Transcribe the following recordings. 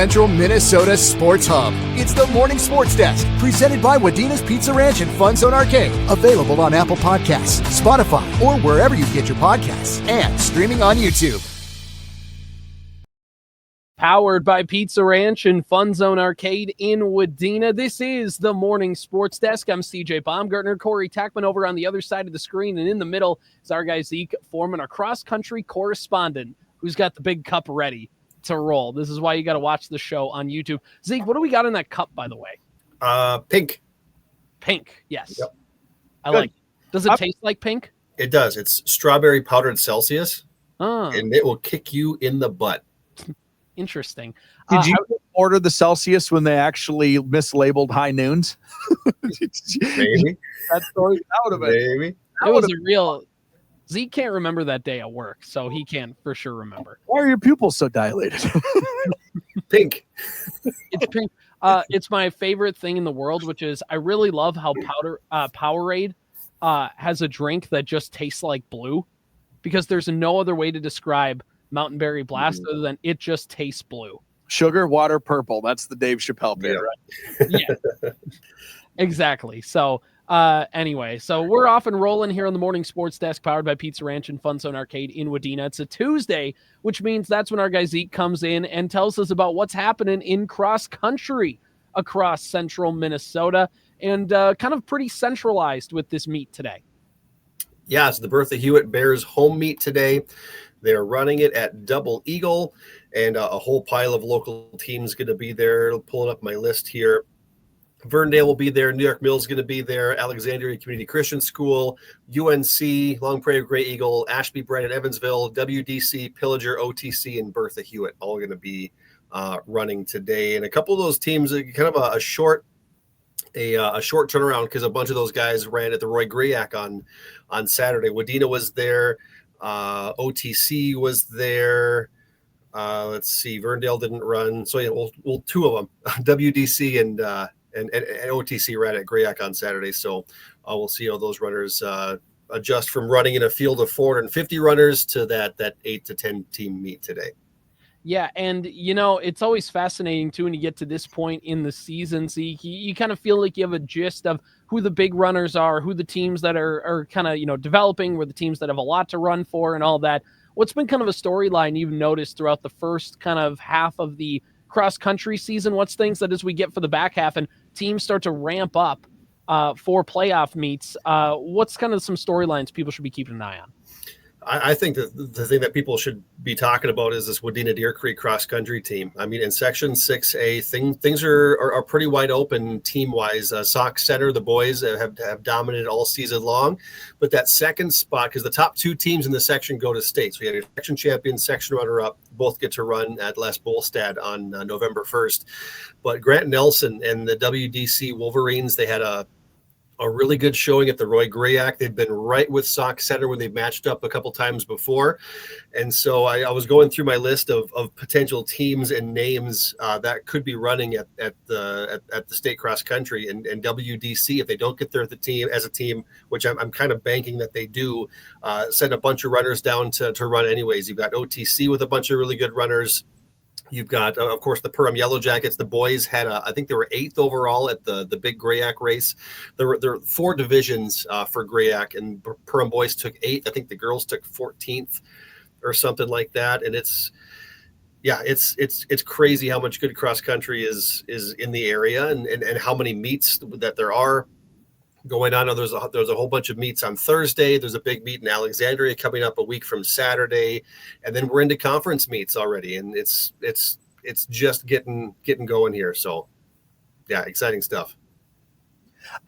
Central Minnesota Sports Hub. It's the Morning Sports Desk, presented by Wadena's Pizza Ranch and FunZone Arcade. Available on Apple Podcasts, Spotify, or wherever you get your podcasts, and streaming on YouTube. Powered by Pizza Ranch and FunZone Arcade in Wadena. This is the Morning Sports Desk. I'm CJ Baumgartner, Corey Tackman over on the other side of the screen, and in the middle is our guy Zeke Foreman, our cross-country correspondent, who's got the big cup ready to roll. This is why you got to watch the show on YouTube. Zeke, what do we got in that cup, by the way? Pink. Pink, yes. Yep. I like it. Does it taste like pink? It does. It's strawberry powdered Celsius, Oh, and it will kick you in the butt. interesting. Did you order the Celsius when they actually mislabeled high noons? Maybe. That story's out of it. Maybe. It was a real... Zeke can't remember that day at work, so he can for sure remember. Why are your pupils so dilated? Pink. It's pink. It's my favorite thing in the world, which is I really love how Powerade has a drink that just tastes like blue, because there's no other way to describe Mountain Berry Blast other than it just tastes blue. Sugar, water, purple. That's the Dave Chappelle bit, right? Yeah, exactly. So anyway, so we're off and rolling here on the Morning Sports Desk, powered by Pizza Ranch and FunZone Arcade in Wadena. It's a Tuesday, which means that's when our guy Zeke comes in and tells us about what's happening in cross country across central Minnesota, and kind of pretty centralized with this meet today. Yeah, it's the Bertha Hewitt Bears home meet today. They're running it at Double Eagle, and a whole pile of local teams going to be there. Pulling up my list here. Verndale will be there. New York Mills going to be there. Alexandria Community Christian School, UNC, Long Prairie Gray Eagle, Ashby, Brandon, Evansville, WDC, Pillager, OTC, and Bertha Hewitt all going to be running today. And a couple of those teams, kind of a short turnaround, because a bunch of those guys ran at the Roy Griak on Saturday. Wadena was there. OTC was there. Let's see. Verndale didn't run. So yeah, well, two of them, WDC and OTC ran at Griak on Saturday. So we'll see how those runners adjust from running in a field of 450 runners to that 8 to 10 team meet today. Yeah, and, it's always fascinating, too, when you get to this point in the season, Zeke. You kind of feel like you have a gist of who the big runners are, who the teams that are kind of, developing, where the teams that have a lot to run for and all that. What's been kind of a storyline you've noticed throughout the first kind of half of the cross-country season? What's things that as we get for the back half and teams start to ramp up for playoff meets, what's kind of some storylines people should be keeping an eye on? I think that the thing that people should be talking about is this Wadena Deer Creek cross country team. I mean, in Section 6A, things are pretty wide open team wise. Sauk Center, the boys have dominated all season long, but that second spot, because the top two teams in the section go to state. So we had a section champion, section runner up, both get to run at Les Bolstad on November 1st. But Grant Nelson and the WDC Wolverines, they had a really good showing at the Roy Griak. They've been right with Sauk Center when they've matched up a couple times before. And so I was going through my list of potential teams and names that could be running at the state cross country, and WDC, if they don't get there as a team, which I'm kind of banking that they do, send a bunch of runners down to run anyways. You've got OTC with a bunch of really good runners. You've got, of course, the Perham Yellow Jackets. The boys had, I think they were 8th overall at the big Griak race. There were 4 divisions for Griak, and Perham boys took 8th. I think the girls took 14th or something like that. And it's crazy how much good cross country is in the area, and how many meets that there are going on. There's a whole bunch of meets on Thursday. There's a big meet in Alexandria coming up a week from Saturday, and then we're into conference meets already, and it's just getting going here. So yeah, exciting stuff.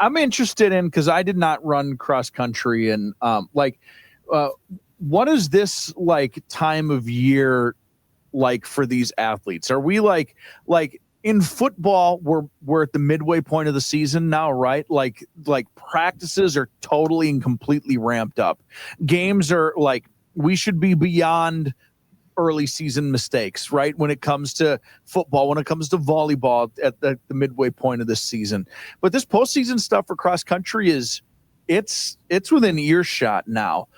I'm interested in, because I did not run cross country, and what is this like time of year like for these athletes? Are we like in football, we're at the midway point of the season now, right? Like practices are totally and completely ramped up. Games are like, we should be beyond early season mistakes, right? When it comes to football, when it comes to volleyball at the midway point of this season. But this postseason stuff for cross country it's within earshot now.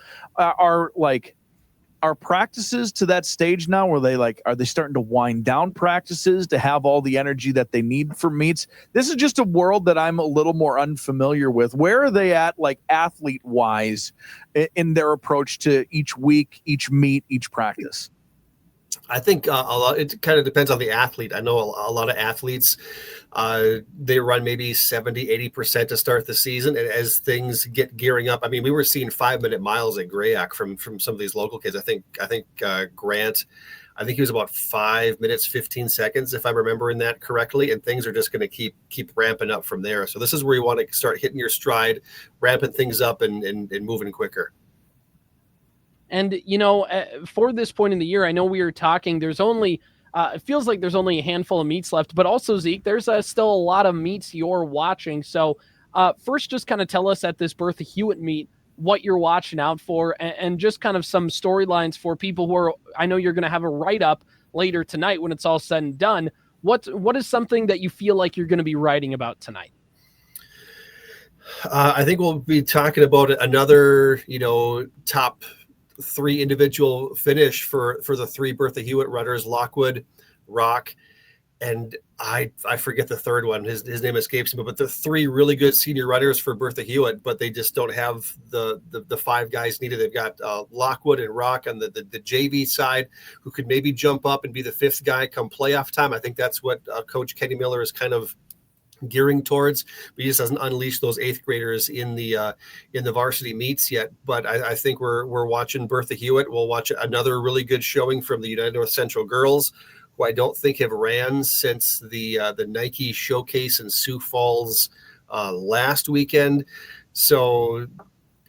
are practices to that stage now where are they starting to wind down practices to have all the energy that they need for meets? This is just a world that I'm a little more unfamiliar with. Where are they at, like, athlete wise in their approach to each week, each meet, each practice? I think it kind of depends on the athlete. I know a lot of athletes, they run maybe 70-80% to start the season. And as things get gearing up, I mean, we were seeing 5-minute miles at Grayak from some of these local kids. I think Grant, I think he was about 5 minutes, 15 seconds, if I'm remembering that correctly. And things are just going to keep ramping up from there. So this is where you want to start hitting your stride, ramping things up and moving quicker. And, for this point in the year, I know we were talking, there's only, it feels like there's only a handful of meets left, but also, Zeke, there's still a lot of meets you're watching. So first, just kind of tell us at this Bertha Hewitt meet what you're watching out for and just kind of some storylines for people who are, I know you're going to have a write-up later tonight when it's all said and done. What is something that you feel like you're going to be writing about tonight? I think we'll be talking about another, top 3 individual finish for the 3 Bertha Hewitt runners, Lockwood, Rock, and I forget the third one. His name escapes me, but the 3 really good senior runners for Bertha Hewitt, but they just don't have the 5 guys needed. They've got Lockwood and Rock on the JV side who could maybe jump up and be the 5th guy come playoff time. I think that's what Coach Kenny Miller is kind of gearing towards, but he just doesn't unleash those 8th graders in the varsity meets yet. But I think we're watching Bertha Hewitt. We'll watch another really good showing from the United North Central girls, who I don't think have ran since the Nike showcase in Sioux Falls last weekend. So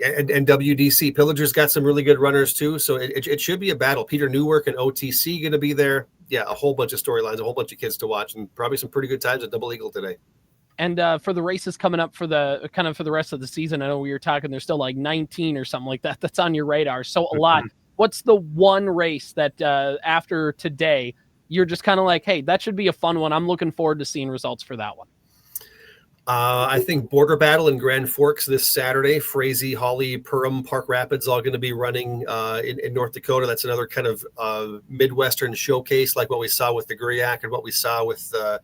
and WDC Pillager's got some really good runners too. So it should be a battle. Peter Newark and OTC going to be there. Yeah, a whole bunch of storylines, a whole bunch of kids to watch, and probably some pretty good times at Double Eagle today. And for the races coming up for the rest of the season, I know we were talking, there's still like 19 or something like that that's on your radar. So a lot. What's the one race that after today, you're just kind of like, hey, that should be a fun one. I'm looking forward to seeing results for that one. I think Border Battle in Grand Forks this Saturday. Frazee, Holly, Perham, Park Rapids all going to be running in North Dakota. That's another kind of Midwestern showcase like what we saw with the Griak and what we saw with the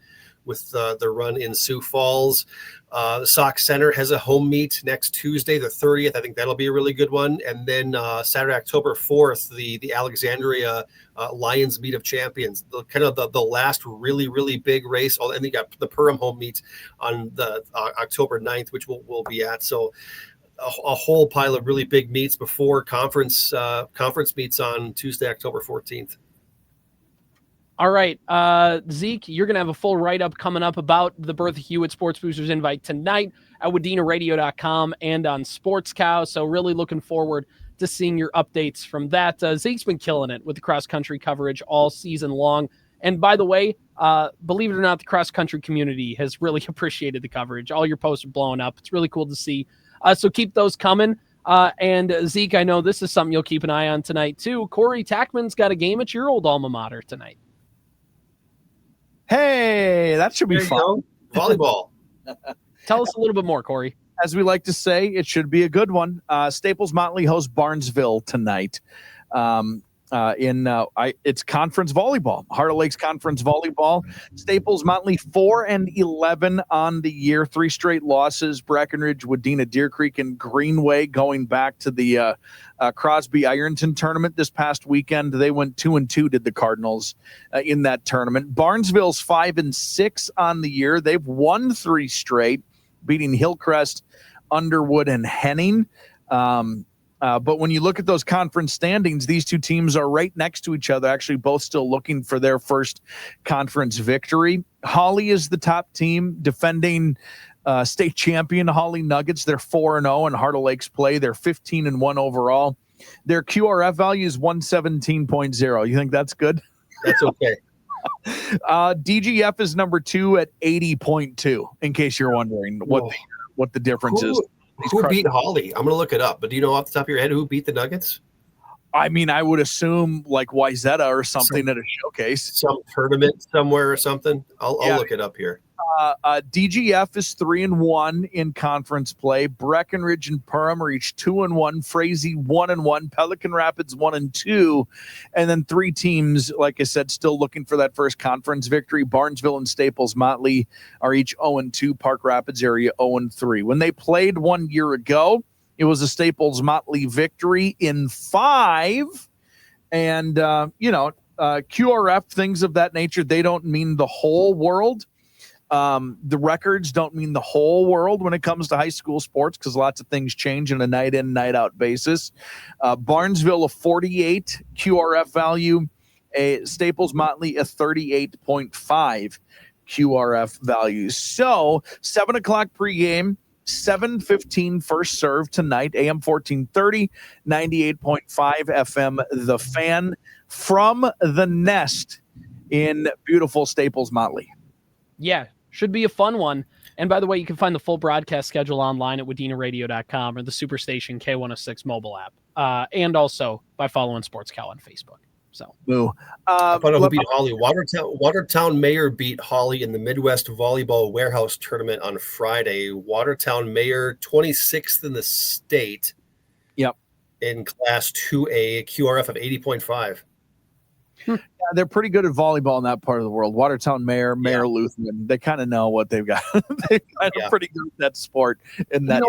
run in Sioux Falls. The Sauk Center has a home meet next Tuesday, the 30th. I think that'll be a really good one. And then Saturday, October 4th, the Alexandria Lions Meet of Champions, the last really, really big race. And they got the Perham home meet on the October 9th, which we'll be at. So a whole pile of really big meets before conference meets on Tuesday, October 14th. All right, Zeke, you're going to have a full write-up coming up about the Bertha Hewitt Sports Boosters invite tonight at WadenaRadio.com and on Sports Cow. So really looking forward to seeing your updates from that. Zeke's been killing it with the cross-country coverage all season long. And by the way, believe it or not, the cross-country community has really appreciated the coverage. All your posts are blowing up. It's really cool to see. So keep those coming. And Zeke, I know this is something you'll keep an eye on tonight too. Corey Tackman's got a game at your old alma mater tonight. Hey, that should be fun. Volleyball. Tell us a little bit more, Corey. As we like to say, it should be a good one. Staples-Motley hosts Barnesville tonight. It's conference volleyball, Heart of Lakes Conference Volleyball. Staples-Motley 4-11 on the year, 3 straight losses. Breckenridge, Wadena, Deer Creek, and Greenway going back to the Crosby Ironton tournament this past weekend. They went 2-2, did the Cardinals in that tournament. Barnesville's 5-6 on the year. They've won 3 straight, beating Hillcrest, Underwood, and Henning. But when you look at those conference standings, these two teams are right next to each other, actually both still looking for their first conference victory. Holly is the top team, defending state champion Holly Nuggets. They're 4-0 in Heart of Lakes play. They're 15-1 overall. Their QRF value is 117.0. You think that's good? That's okay. DGF is number 2 at 80.2, in case you're wondering what the difference is. Who beat Holly? I'm going to look it up. But do you know off the top of your head who beat the Nuggets? I mean, I would assume like Wyzetta or something at a showcase. Some tournament somewhere or something. I'll look it up here. DGF is 3-1 in conference play. Breckenridge and Perham are each 2-1. Frazee 1-1. Pelican Rapids 1-2, and then 3 teams, like I said, still looking for that first conference victory. Barnesville and Staples-Motley are each 0-2. Park Rapids area 0-3. When they played 1 year ago, it was a Staples-Motley victory in 5, and QRF, things of that nature, they don't mean the whole world. The records don't mean the whole world when it comes to high school sports because lots of things change on a night in, night out basis. Barnesville, a 48 QRF value, a Staples-Motley, a 38.5 QRF value. So 7 o'clock pregame, 7:15 first serve tonight, AM 1430, 98.5 FM, The Fan, from the Nest in beautiful Staples-Motley. Yeah, should be a fun one. And by the way, you can find the full broadcast schedule online at WadenaRadio.com or the Superstation K106 mobile app, and also by following Sports Cal on Facebook. So, I found out who beat Holly. Watertown Mayor beat Holly in the Midwest Volleyball Warehouse Tournament on Friday. Watertown Mayor 26th in the state. Yep. In Class 2A, QRF of 80.5. Yeah, they're pretty good at volleyball in that part of the world. Watertown Mayor Lutheran, they kind of know what they've got. They're pretty good at that sport. In that,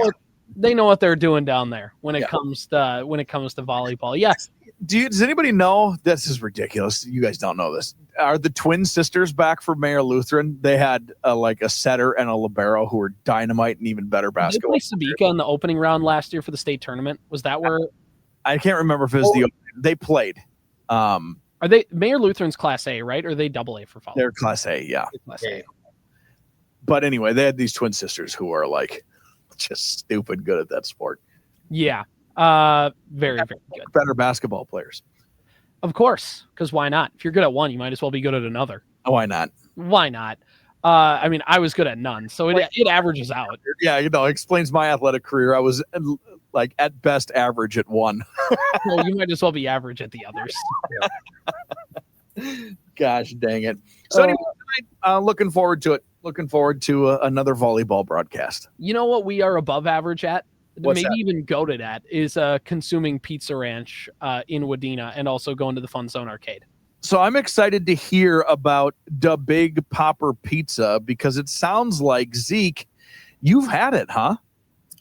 they know what they're doing down there when it comes to volleyball. Yes. Does anybody know? This is ridiculous. You guys don't know this. Are the twin sisters back for Mayor Lutheran? They had a setter and a libero who were dynamite and even better basketball. Did they play Sabika in the opening round last year for the state tournament? Was that where? I can't remember if it was the opening. They played. Are they Mayor Lutheran's Class A, right? Or are they AA for volleyball? They're Class A, yeah. Class A. But anyway, they had these twin sisters who are just stupid good at that sport. Yeah. Very, very good. Better basketball players. Of course, because why not? If you're good at one, you might as well be good at another. Why not? Why not? I was good at none, so it averages out. Yeah, explains my athletic career. I was at best average at one. Well, you might as well be average at the others. Gosh dang it. So anyway, looking forward to it. Looking forward to another volleyball broadcast. You know what we are above average at? What's that? Even goated at is consuming Pizza Ranch in Wadena and also going to the FunZone arcade. So I'm excited to hear about the Big Popper Pizza because it sounds like, Zeke, you've had it, huh?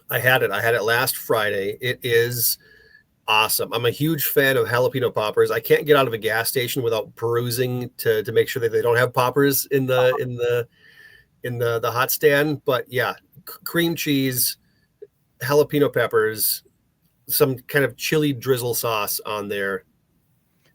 I had it last Friday. It is awesome. I'm a huge fan of jalapeno poppers. I can't get out of a gas station without perusing to make sure that they don't have poppers in the hot stand. But yeah, cream cheese, jalapeno peppers, some kind of chili drizzle sauce on there.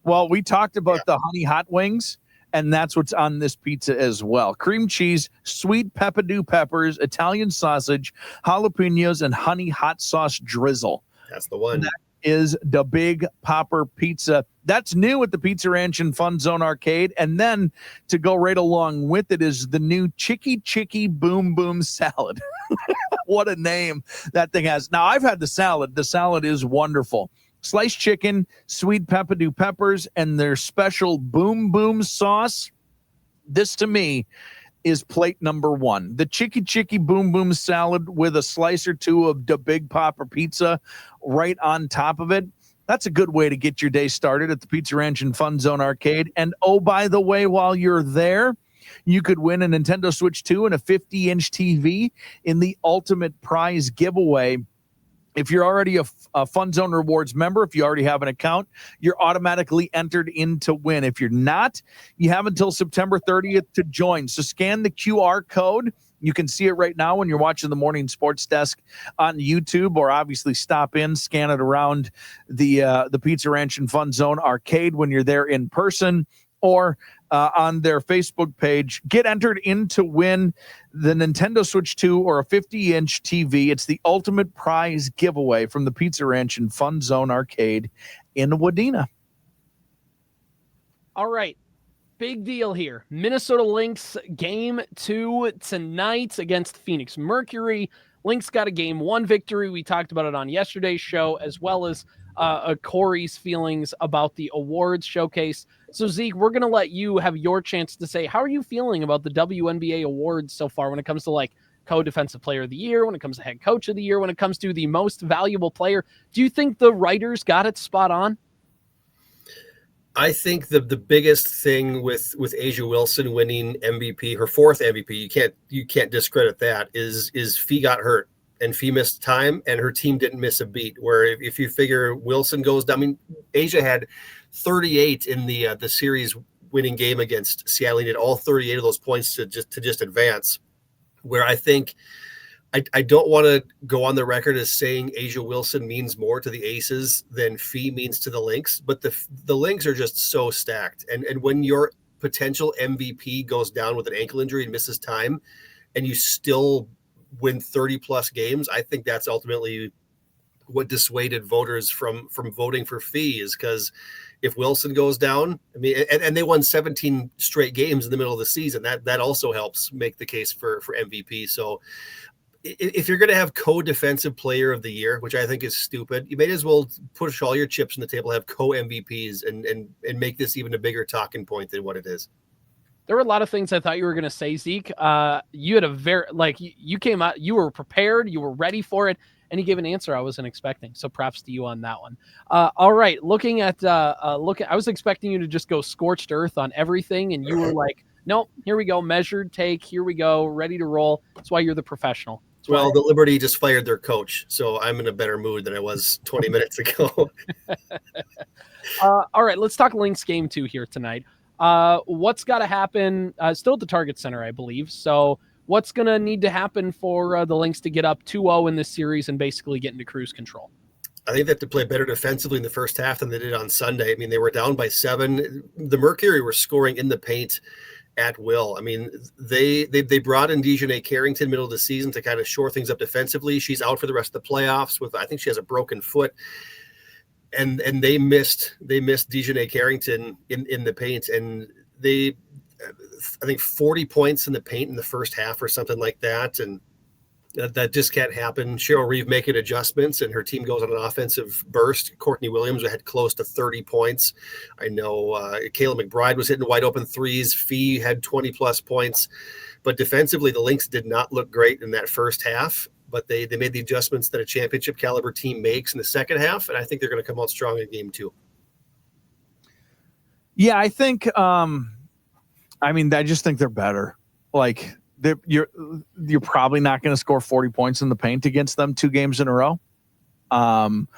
Well, we talked about the honey hot wings, and that's what's on this pizza as well. Cream cheese, sweet peppadew peppers, Italian sausage, jalapenos, and honey hot sauce drizzle. That's the one. That is the Big Popper Pizza. That's new at the Pizza Ranch and FunZone Arcade. And then to go right along with it is the new Chicky Boom Boom Salad. What a name that thing has. Now, I've had the salad. The salad is wonderful. Sliced chicken, sweet peppadew peppers, and their special Boom Boom sauce. This, to me, is plate number one. The Chicky Boom Boom Salad with a slice or two of the Big Popper Pizza right on top of it. That's a good way to get your day started at the Pizza Ranch and FunZone Arcade. And oh, by the way, while you're there, you could win a Nintendo Switch 2 and a 50-inch TV in the Ultimate Prize giveaway. If you're already a FunZone Rewards member, if you already have an account, you're automatically entered in to win. If you're not, you have until September 30th to join. So scan the QR code. You can see it right now when you're watching the Morning Sports Desk on YouTube, or obviously stop in, scan it around the Pizza Ranch and FunZone Arcade when you're there in person, or on their Facebook page. Get entered in to win the Nintendo Switch 2 or a 50-inch TV. It's the ultimate prize giveaway from the Pizza Ranch and FunZone Arcade in Wadena. All right. Big deal here. Minnesota Lynx game 2 tonight against Phoenix Mercury. Lynx got a game 1 victory. We talked about it on yesterday's show, as well as Corey's feelings about the awards showcase. So Zeke, we're going to let you have your chance to say, how are you feeling about the WNBA awards so far when it comes to like co-defensive player of the year, when it comes to head coach of the year, when it comes to the most valuable player? Do you think the writers got it spot on? I think the biggest thing with A'ja Wilson winning MVP, her fourth MVP, you can't discredit that, is Fee got hurt and Fee missed time and her team didn't miss a beat. Where if you figure Wilson goes down, I mean, A'ja had 38 in the series winning game against Seattle. He did all 38 of those points to just advance. Where I think I don't want to go on the record as saying A'ja Wilson means more to the Aces than Fee means to the Lynx, but the Lynx are just so stacked. And when your potential MVP goes down with an ankle injury and misses time, and you still win 30 plus games, I think that's ultimately what dissuaded voters from voting for Fee, is because if Wilson goes down, I mean, and they won 17 straight games in the middle of the season, that also helps make the case for MVP. So if you're going to have co-defensive player of the year, which I think is stupid, you may as well push all your chips on the table, have co-MVPs and make this even a bigger talking point than what it is. There were a lot of things I thought you were going to say, Zeke. You had a very, you came out, you were prepared, you were ready for it, and you gave an answer I wasn't expecting. So props to you on that one. All right. Looking at, I was expecting you to just go scorched earth on everything. And you were like, nope, here we go. Measured take. Here we go. Ready to roll. That's why you're the professional. Well, the Liberty just fired their coach, so I'm in a better mood than I was 20 minutes ago. All right, let's talk Lynx game 2 here tonight. What's got to happen? Still at the Target Center, I believe. So what's going to need to happen for the Lynx to get up 2-0 in this series and basically get into cruise control? I think they have to play better defensively in the first half than they did on Sunday. I mean, they were down by 7. The Mercury were scoring in the paint at will. I mean, they brought in Dejanay Carrington middle of the season to kind of shore things up defensively. She's out for the rest of the playoffs with, I think she has a broken foot, and they missed Dejanay Carrington in the paint, and I think 40 points in the paint in the first half or something like that, and that just can't happen. Cheryl Reeve making adjustments, and her team goes on an offensive burst. Courtney Williams had close to 30 points. I know Kayla McBride was hitting wide open threes. Fee had 20-plus points. But defensively, the Lynx did not look great in that first half, but they made the adjustments that a championship-caliber team makes in the second half, and I think they're going to come out strong in game 2. Yeah, I think I just think they're better. Like, you're probably not going to score 40 points in the paint against them 2 games in a row. And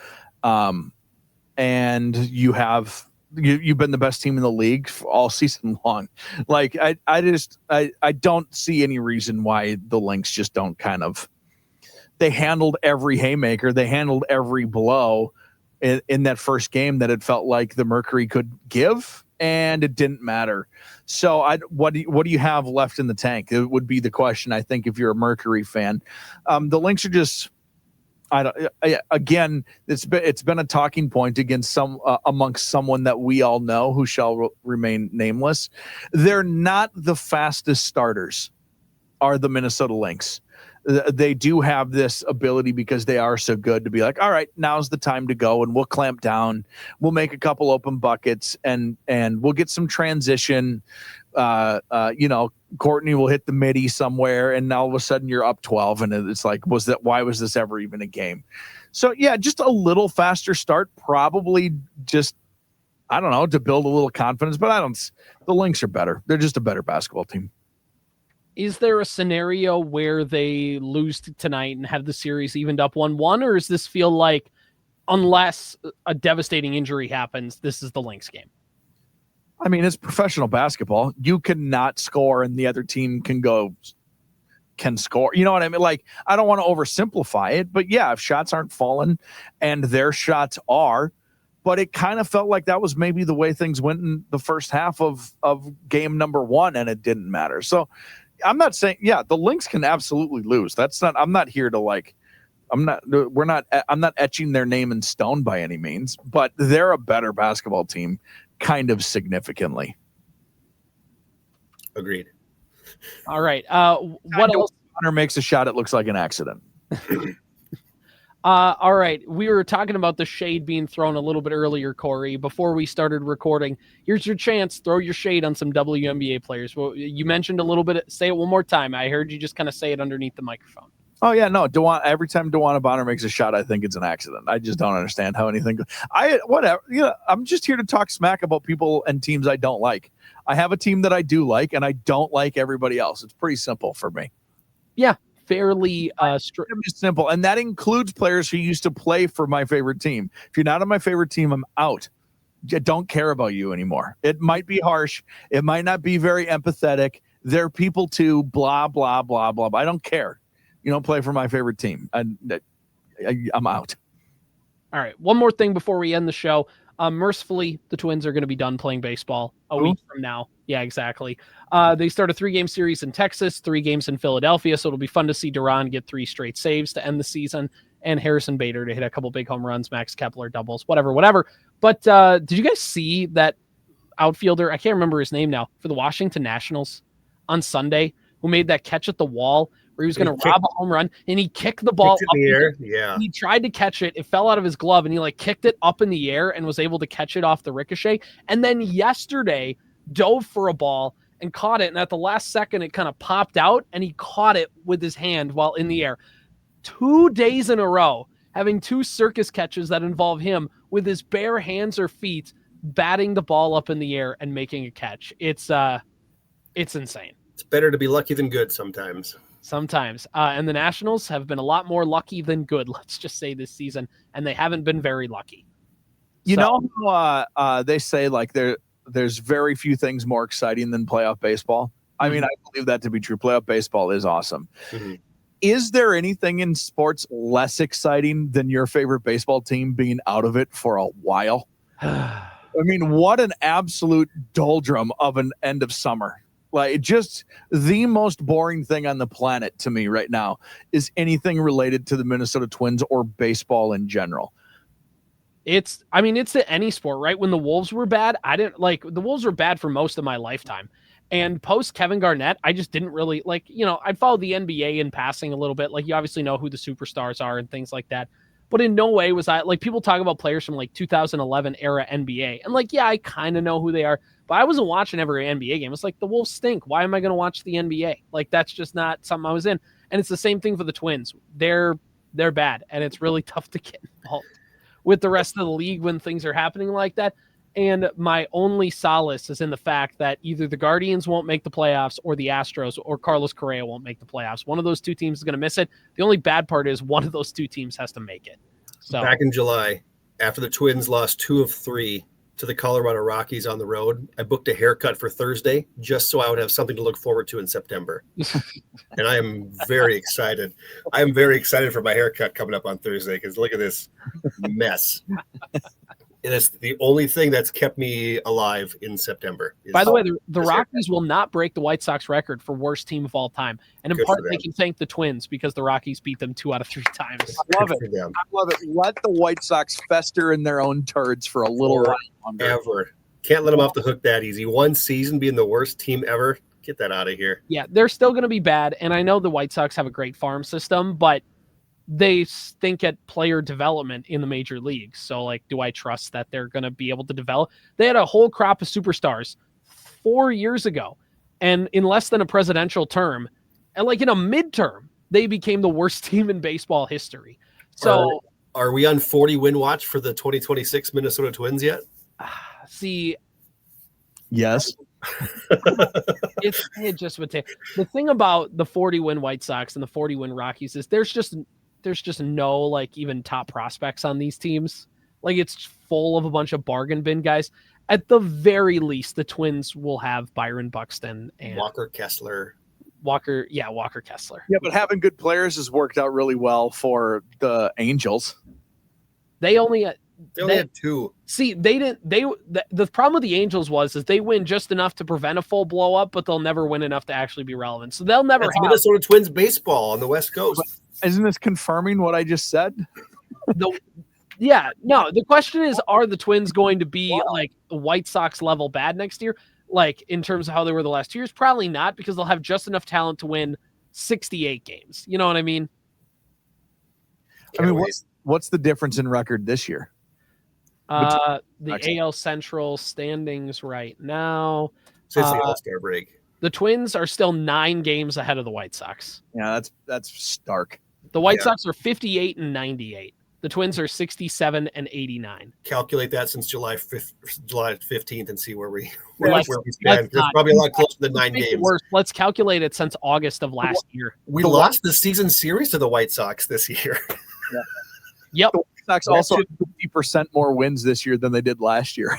you've been the best team in the league all season long. Like, I don't see any reason why the Lynx just don't they handled every haymaker. They handled every blow in that first game that it felt like the Mercury could give, and it didn't matter. So what do you have left in the tank? It would be the question, I think, if you're a Mercury fan. The Lynx are just, again, it's been a talking point against amongst someone that we all know who shall remain nameless. They're not the fastest starters, are the Minnesota Lynx. They do have this ability, because they are so good, to be like, all right, now's the time to go, and we'll clamp down. We'll make a couple open buckets, and we'll get some transition. Courtney will hit the midi somewhere, and all of a sudden you're up 12, and it's like, why was this ever even a game? So yeah, just a little faster start, probably just, I don't know, to build a little confidence. But the Lynx are better. They're just a better basketball team. Is there a scenario where they lose tonight and have the series evened up 1-1, or does this feel like, unless a devastating injury happens, this is the Lynx game? I mean, it's professional basketball. You cannot score, and the other team can score. You know what I mean? Like, I don't want to oversimplify it, but yeah, if shots aren't falling, and their shots are, but it kind of felt like that was maybe the way things went in the first half of game number 1, and it didn't matter. So I'm not saying, the Lynx can absolutely lose. I'm not here to I'm not etching their name in stone by any means, but they're a better basketball team, kind of significantly. Agreed. All right. What else? Hunter makes a shot, it looks like an accident. All right. We were talking about the shade being thrown a little bit earlier, Corey, before we started recording. Here's your chance. Throw your shade on some WNBA players. Well, you mentioned a little bit. Say it one more time. I heard you just kind of say it underneath the microphone. Oh, yeah, no. Every time DeWanna Bonner makes a shot, I think it's an accident. I just don't understand how anything whatever. I'm just here to talk smack about people and teams I don't like. I have a team that I do like, and I don't like everybody else. It's pretty simple for me. Yeah. Fairly simple, and that includes players who used to play for my favorite team. If you're not on my favorite team, I'm out. I don't care about you anymore. It might be harsh. It might not be very empathetic. They're people too, blah, blah, blah, blah. I don't care. You don't play for my favorite team. I'm out. All right. One more thing before we end the show. Mercifully, the Twins are going to be done playing baseball a week from now. Yeah, exactly. They start a 3-game series in Texas, 3 games in Philadelphia, so it'll be fun to see Duran get 3 straight saves to end the season, and Harrison Bader to hit a couple big home runs, Max Kepler doubles, whatever. But did you guys see that outfielder, I can't remember his name now, for the Washington Nationals on Sunday, who made that catch at the wall where he was going to rob a home run, and he kicked the ball up in the air? Yeah. He tried to catch it. It fell out of his glove, and he kicked it up in the air and was able to catch it off the ricochet. And then yesterday dove for a ball and caught it. And at the last second, it kind of popped out, and he caught it with his hand while in the air. 2 days in a row, having 2 circus catches that involve him with his bare hands or feet, batting the ball up in the air and making a catch. It's insane. It's better to be lucky than good sometimes. And the Nationals have been a lot more lucky than good, let's just say, this season, and they haven't been very lucky. They say there's very few things more exciting than playoff baseball. I mean, I believe that to be true. Playoff baseball is awesome. Mm-hmm. Is there anything in sports less exciting than your favorite baseball team being out of it for a while? I mean, what an absolute doldrum of an end of summer. Just the most boring thing on the planet to me right now is anything related to the Minnesota Twins or baseball in general. It's to any sport, right? When the Wolves were bad, the Wolves were bad for most of my lifetime. And post Kevin Garnett, I just didn't really I'd follow the NBA in passing a little bit. You obviously know who the superstars are and things like that. But in no way was I people talk about players from 2011 era NBA. And I kind of know who they are, but I wasn't watching every NBA game. It's the Wolves stink. Why am I going to watch the NBA? That's just not something I was in. And it's the same thing for the Twins. They're bad, and it's really tough to get involved with the rest of the league when things are happening like that. And my only solace is in the fact that either the Guardians won't make the playoffs or the Astros or Carlos Correa won't make the playoffs. One of those 2 teams is going to miss it. The only bad part is one of those 2 teams has to make it. So back in July, after the Twins lost 2 of 3 to the Colorado Rockies on the road, I booked a haircut for Thursday just so I would have something to look forward to in September. And I am very excited. I am very excited for my haircut coming up on Thursday because look at this mess. And it's the only thing that's kept me alive in September. By the way, the Rockies will not break the White Sox record for worst team of all time. And in part, they can thank the Twins because the Rockies beat them 2 out of 3 times. I love it. Let the White Sox fester in their own turds for a little while longer. Ever. Can't let them off the hook that easy. 1 season being the worst team ever. Get that out of here. Yeah, they're still going to be bad. And I know the White Sox have a great farm system, but they stink at player development in the major leagues. So do I trust that they're going to be able to develop? They had a whole crop of superstars 4 years ago, and in less than a presidential term, and in a midterm, they became the worst team in baseball history. So are we on 40 win watch for the 2026 Minnesota Twins yet? See, yes. it just would take. The thing about the 40 win White Sox and the 40 win Rockies is there's just no even top prospects on these teams. It's full of a bunch of bargain bin guys. At the very least, the Twins will have Byron Buxton and Walker Kessler. Yeah, but having good players has worked out really well for the Angels. They only had 2. See, the problem with the Angels was they win just enough to prevent a full blow up, but they'll never win enough to actually be relevant. So they'll never have Minnesota Twins baseball on the West Coast. Isn't this confirming what I just said? The question is, are the Twins going to be White Sox level bad next year? In terms of how they were the last 2 years? Probably not, because they'll have just enough talent to win 68 games. You know what I mean? What's the difference in record this year? The AL Central standings right now. Since the All-Star break. The Twins are still 9 games ahead of the White Sox. Yeah, that's stark. The White Sox are 58 and 98. The Twins are 67 and 89. Calculate that since July 15th and see where we stand. It's probably a lot closer than 9 games. Worse. Let's calculate it since August of last year. We lost the season series to the White Sox this year. Yeah. Yep. The White Sox also have 50% more wins this year than they did last year.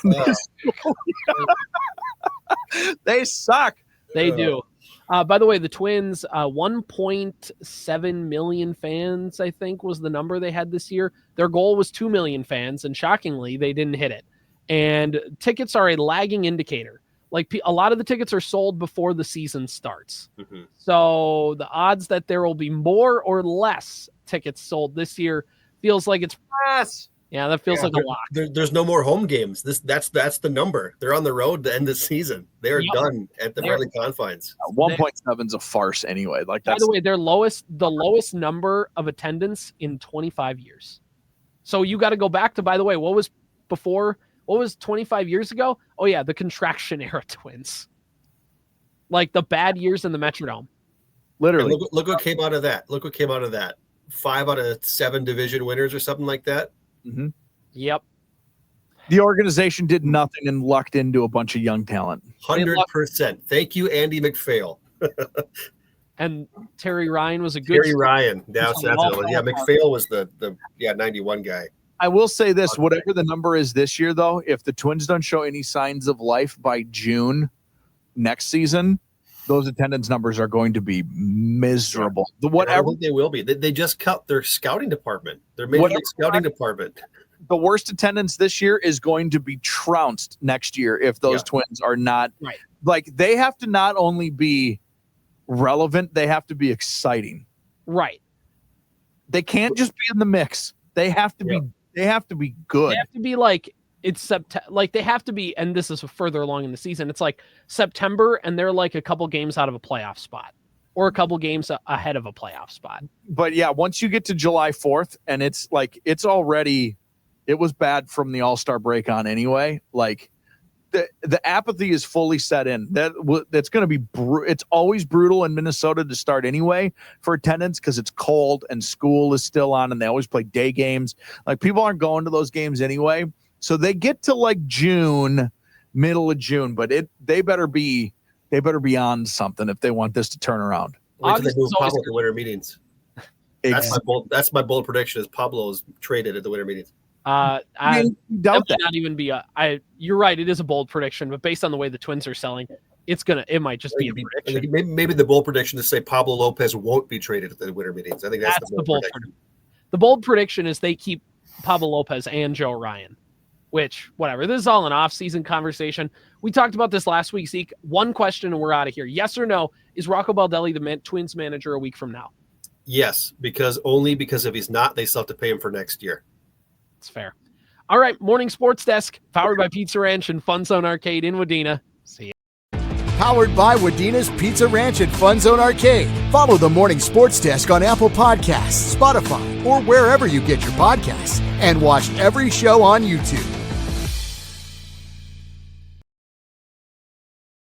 They suck. They do. By the way, the Twins, 1.7 million fans, I think, was the number they had this year. Their goal was 2 million fans, and shockingly, they didn't hit it. And tickets are a lagging indicator. Like, a lot of the tickets are sold before the season starts. Mm-hmm. So the odds that there will be more or less tickets sold this year feels like it's less. Yeah, that feels like a lot. There's no more home games. That's the number. They're on the road to end the season. They're done at the friendly confines. 1.7 is a farce anyway. Like, by the way, the lowest number of attendance in 25 years. So you got to go back to, by the way, what was 25 years ago? Oh yeah, the contraction era Twins. Like the bad years in the Metrodome. Literally. Look what came out of that. 5 out of 7 division winners or something like that. Mm-hmm. Yep. The organization did nothing and lucked into a bunch of young talent. 100%. Thank you, Andy McPhail. And Terry Ryan was a good. Terry Ryan. McPhail was the 91 guy. I will say this: whatever the number is this year, though, if the Twins don't show any signs of life by June next season, those attendance numbers are going to be miserable. I think they will be. They just cut their scouting department. Their major league scouting department. The worst attendance this year is going to be trounced next year if those Twins are not right. Like, they have to not only be relevant, they have to be exciting. Right. They can't just be in the mix. They have to be. They have to be good. They have to be like. It's September, like they have to be, and this is further along in the season. It's like September, and they're like a couple games out of a playoff spot, or a couple games ahead of a playoff spot. But yeah, once you get to July 4th, and it was bad from the All-Star break on anyway. Like the apathy is fully set in. That's going to be it's always brutal in Minnesota to start anyway for attendance because it's cold and school is still on, and they always play day games. Like, people aren't going to those games anyway. So they get to like June, middle of June, but they better be on something if they want this to turn around. Wait till they move Pablo to winter meetings. That's my bold prediction: is Pablo is traded at the winter meetings. I doubt that. Not even be you're right. It is a bold prediction, but based on the way the Twins are selling, it might just be a prediction. Maybe the bold prediction is say Pablo Lopez won't be traded at the winter meetings. I think that's the bold prediction. The bold prediction is they keep Pablo Lopez and Joe Ryan. Which, whatever. This is all an off-season conversation. We talked about this last week, Zeke. One question and we're out of here. Yes or no, is Rocco Baldelli the Twins manager a week from now? Yes, because if he's not, they still have to pay him for next year. That's fair. All right, Morning Sports Desk, powered by Pizza Ranch and FunZone Arcade in Wadena. See ya. Powered by Wadena's Pizza Ranch and FunZone Arcade. Follow the Morning Sports Desk on Apple Podcasts, Spotify, or wherever you get your podcasts. And watch every show on YouTube.